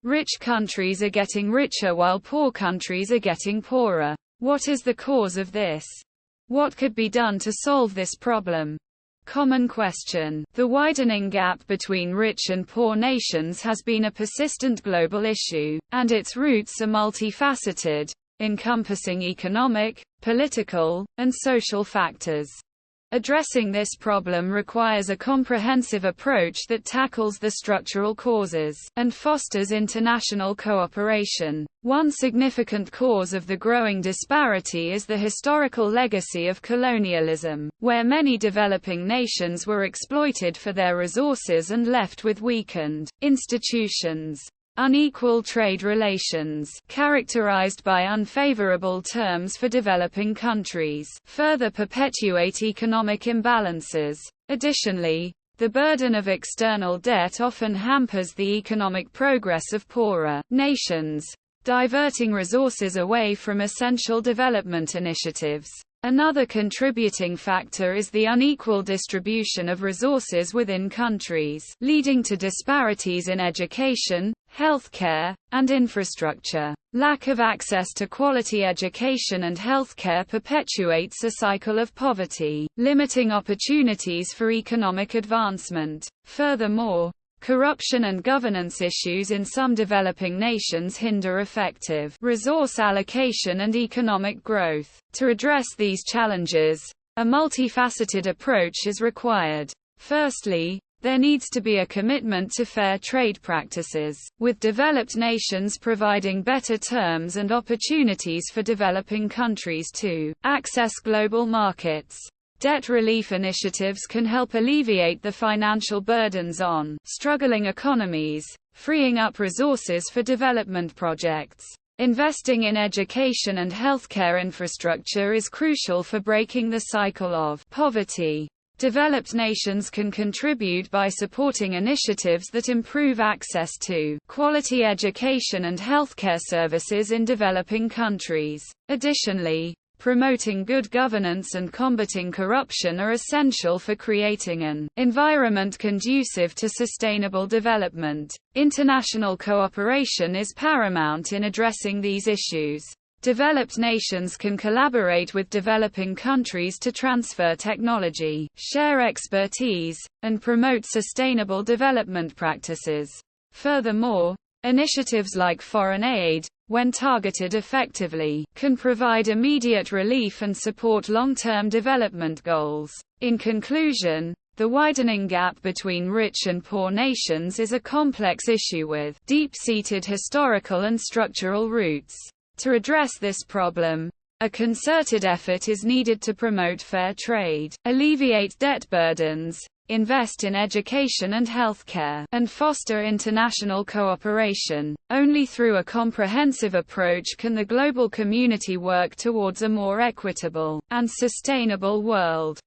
Rich countries are getting richer while poor countries are getting poorer. What is the cause of this? What could be done to solve this problem? Common question. The widening gap between rich and poor nations has been a persistent global issue, and its roots are multifaceted, encompassing economic, political, and social factors. Addressing this problem requires a comprehensive approach that tackles the structural causes and fosters international cooperation. One significant cause of the growing disparity is the historical legacy of colonialism, where many developing nations were exploited for their resources and left with weakened institutions. Unequal trade relations, characterized by unfavorable terms for developing countries, further perpetuate economic imbalances. Additionally, the burden of external debt often hampers the economic progress of poorer nations, diverting resources away from essential development initiatives. Another contributing factor is the unequal distribution of resources within countries, leading to disparities in education, healthcare, and infrastructure. Lack of access to quality education and healthcare perpetuates a cycle of poverty, limiting opportunities for economic advancement. Furthermore, corruption and governance issues in some developing nations hinder effective resource allocation and economic growth. To address these challenges, a multifaceted approach is required. Firstly, there needs to be a commitment to fair trade practices, with developed nations providing better terms and opportunities for developing countries to access global markets. Debt relief initiatives can help alleviate the financial burdens on struggling economies, freeing up resources for development projects. Investing in education and healthcare infrastructure is crucial for breaking the cycle of poverty. Developed nations can contribute by supporting initiatives that improve access to quality education and healthcare services in developing countries. Additionally, promoting good governance and combating corruption are essential for creating an environment conducive to sustainable development. International cooperation is paramount in addressing these issues. Developed nations can collaborate with developing countries to transfer technology, share expertise, and promote sustainable development practices. Furthermore, initiatives like foreign aid, when targeted effectively, can provide immediate relief and support long-term development goals. In conclusion, the widening gap between rich and poor nations is a complex issue with deep-seated historical and structural roots. To address this problem, a concerted effort is needed to promote fair trade, alleviate debt burdens, invest in education and healthcare, and foster international cooperation. Only through a comprehensive approach can the global community work towards a more equitable and sustainable world.